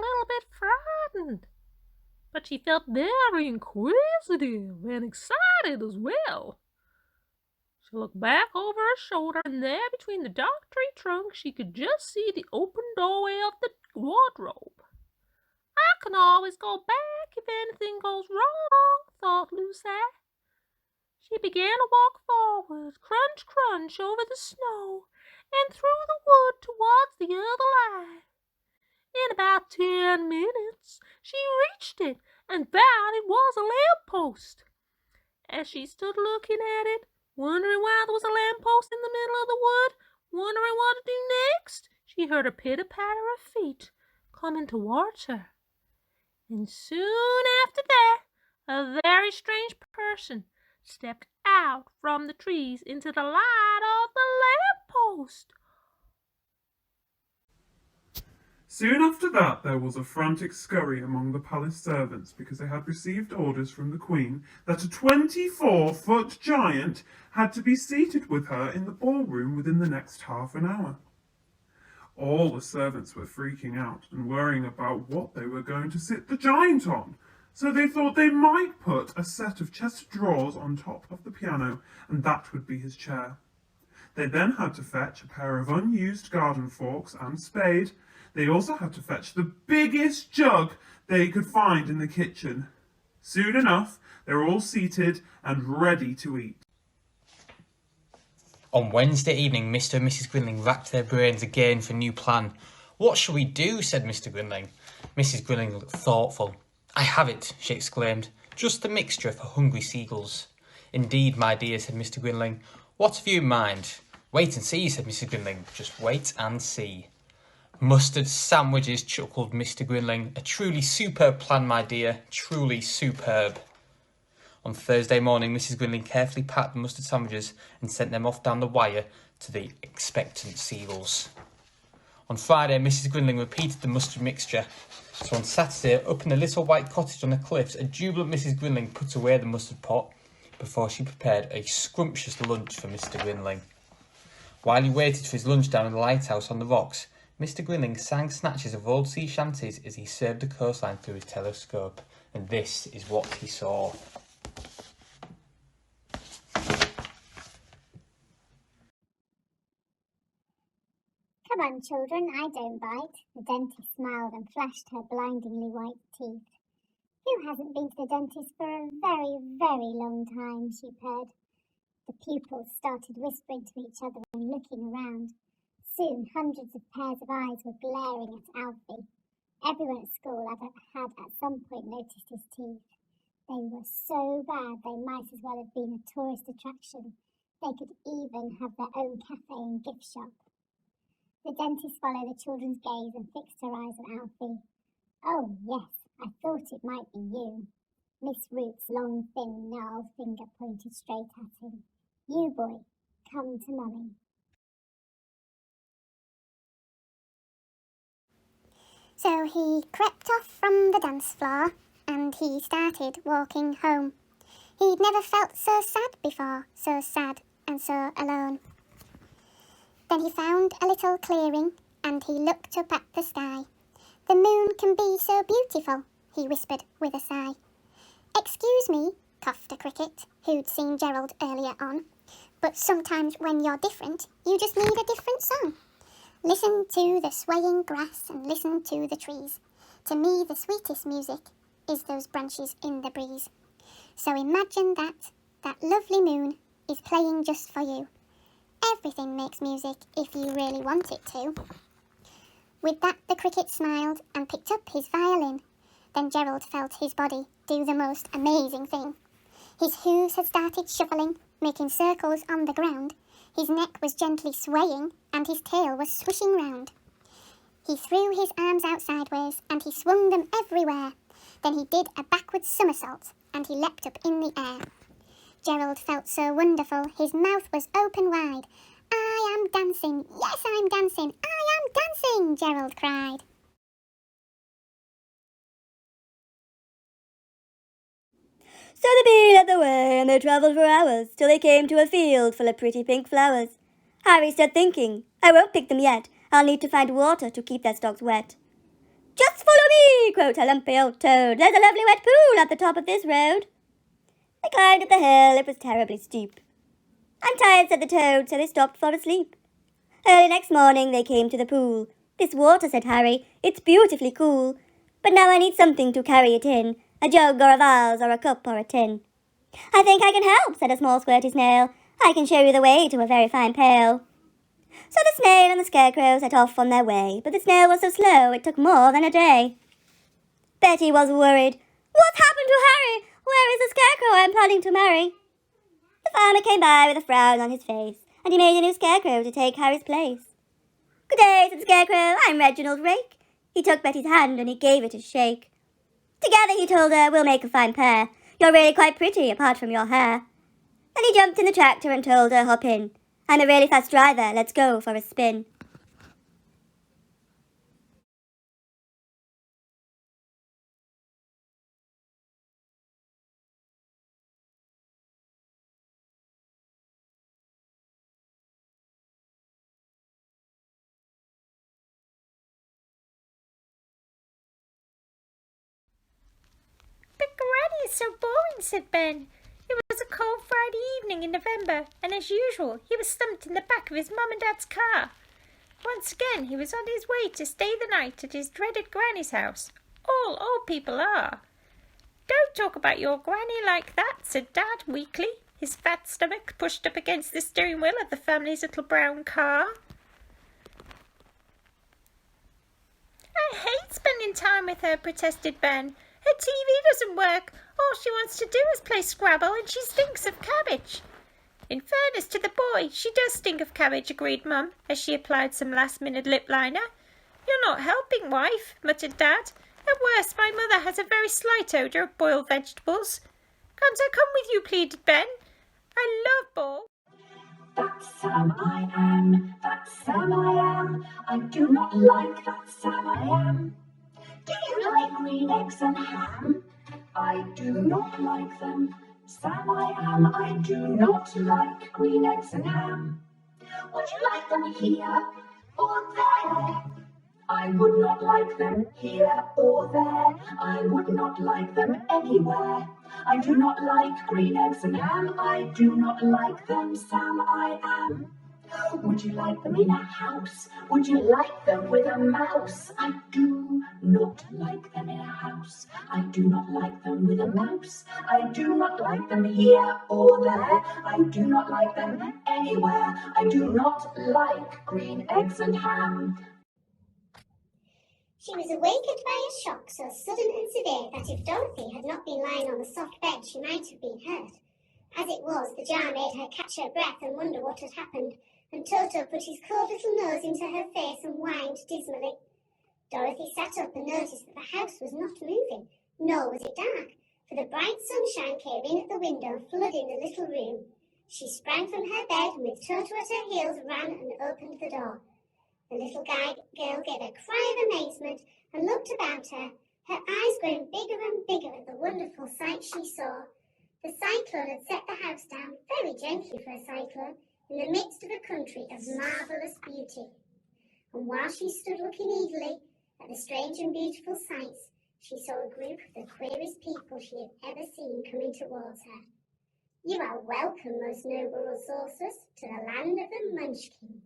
little bit frightened, but she felt very inquisitive and excited as well. She looked back over her shoulder, and there between the dark tree trunks she could just see the open doorway of the wardrobe. I can always go back if anything goes wrong, thought Lucy. She began to walk forward, crunch, crunch, over the snow, and through the wood towards the other light. In about 10 minutes she reached it and found it was a lamp-post. As she stood looking at it, wondering why there was a lamp-post in the middle of the wood, wondering what to do next, she heard a pitter-patter of feet coming towards her. And soon after that, a very strange person stepped out from the trees into the light of the lamp-post. Soon after that there was a frantic scurry among the palace servants because they had received orders from the Queen that a 24-foot giant had to be seated with her in the ballroom within the next half an hour. All the servants were freaking out and worrying about what they were going to sit the giant on, so they thought they might put a set of chest of drawers on top of the piano, and that would be his chair. They then had to fetch a pair of unused garden forks and spade. They also had to fetch the biggest jug they could find in the kitchen. Soon enough, they were all seated and ready to eat. On Wednesday evening, Mr. and Mrs. Grinling racked their brains again for a new plan. "What shall we do?" said Mr. Grinling. Mrs. Grinling looked thoughtful. "I have it," she exclaimed. "Just the mixture for hungry seagulls." "Indeed, my dear," said Mr. Grinling. "What have you in mind?" "Wait and see," said Mrs. Grinling. "Just wait and see." "Mustard sandwiches," chuckled Mr. Grinling. "A truly superb plan, my dear, truly superb." On Thursday morning, Mrs. Grinling carefully packed the mustard sandwiches and sent them off down the wire to the expectant seagulls. On Friday, Mrs. Grinling repeated the mustard mixture. So on Saturday, up in a little white cottage on the cliffs, a jubilant Mrs. Grinling put away the mustard pot before she prepared a scrumptious lunch for Mr. Grinling. While he waited for his lunch down in the lighthouse on the rocks, Mr. Grinling sang snatches of old sea shanties as he surveyed the coastline through his telescope, and this is what he saw. "Come on, children, I don't bite." The dentist smiled and flashed her blindingly white teeth. "Who hasn't been to the dentist for a very, very long time?" she purred. The pupils started whispering to each other and looking around. Soon hundreds of pairs of eyes were glaring at Alfie. Everyone at school had at some point noticed his teeth. They were so bad they might as well have been a tourist attraction. They could even have their own cafe and gift shop. The dentist followed the children's gaze and fixed her eyes on Alfie. "Oh, yes, I thought it might be you." Miss Root's long, thin, gnarled finger pointed straight at him. "You, boy, come to Mummy." So he crept off from the dance floor and he started walking home. He'd never felt so sad before, so sad and so alone. Then he found a little clearing and he looked up at the sky. "The moon can be so beautiful," he whispered with a sigh. "Excuse me," coughed a cricket who'd seen Gerald earlier on, "but sometimes when you're different, you just need a different song. Listen to the swaying grass and listen to the trees. To me the sweetest music is those branches in the breeze. So imagine that lovely moon is playing just for you. Everything makes music if you really want it to." With that the cricket smiled and picked up his violin. Then Gerald felt his body do the most amazing thing. His hooves had started shuffling, making circles on the ground. His neck was gently swaying and his tail was swishing round. He threw his arms out sideways and he swung them everywhere. Then he did a backward somersault and he leapt up in the air. Gerald felt so wonderful, his mouth was open wide. "I am dancing, yes I'm dancing, I am dancing," Gerald cried. So the bee led the way, and they travelled for hours, till they came to a field full of pretty pink flowers. Harry stood thinking, "I won't pick them yet. I'll need to find water to keep their stalks wet." Just follow me, quoth a lumpy old toad. There's a lovely wet pool at the top of this road. They climbed up the hill. It was terribly steep. I'm tired, said the toad, so they stopped for a sleep. Early next morning they came to the pool. This water, said Harry, it's beautifully cool. But now I need something to carry it in, a jug or a vase or a cup or a tin. I think I can help, said a small squirty snail. I can show you the way to a very fine pail. So the snail and the scarecrow set off on their way, but the snail was so slow it took more than a day. Betty was worried. What's happened to Harry? Where is the scarecrow I'm planning to marry? The farmer came by with a frown on his face, and he made a new scarecrow to take Harry's place. Good day, said the scarecrow, I'm Reginald Rake. He took Betty's hand and he gave it a shake. Together, he told her, we'll make a fine pair. You're really quite pretty, apart from your hair. Then he jumped in the tractor and told her, hop in. I'm a really fast driver, let's go for a spin. But Granny is so boring, said Ben. It was a cold Friday evening in November, and as usual, he was stumped in the back of his mum and dad's car. Once again, he was on his way to stay the night at his dreaded Granny's house. All old people are. Don't talk about your Granny like that, said Dad weakly, his fat stomach pushed up against the steering wheel of the family's little brown car. I hate spending time with her, protested Ben. Her TV doesn't work. All she wants to do is play Scrabble, and she stinks of cabbage. In fairness to the boy, she does stink of cabbage, agreed Mum, as she applied some last-minute lip liner. You're not helping, wife, muttered Dad. At worst, my mother has a very slight odour of boiled vegetables. Can't I come with you, pleaded Ben. I love ball. That's Sam I am, that's Sam I am. I do not like that Sam I am. Do you like green eggs and ham? I do not like them. Sam I am, I do not like green eggs and ham. Would you like them here or there? I would not like them here or there. I would not like them anywhere. I do not like green eggs and ham. I do not like them, Sam I am. Would you like them in a house? Would you like them with a mouse? I do not like them in a house. I do not like them with a mouse. I do not like them here or there. I do not like them anywhere. I do not like green eggs and ham. She was awakened by a shock so sudden and severe that if Dorothy had not been lying on the soft bed, she might have been hurt. As it was, the jar made her catch her breath and wonder what had happened, and Toto put his cold little nose into her face and whined dismally. Dorothy sat up and noticed that the house was not moving, nor was it dark, for the bright sunshine came in at the window, flooding the little room. She sprang from her bed and with Toto at her heels ran and opened the door. The little girl gave a cry of amazement and looked about her, her eyes growing bigger and bigger at the wonderful sight she saw. The cyclone had set the house down very gently for a cyclone in the midst of a country of marvellous beauty. And while she stood looking eagerly at the strange and beautiful sights, she saw a group of the queerest people she had ever seen coming towards her. You are welcome, most noble sorceress, to the land of the Munchkins.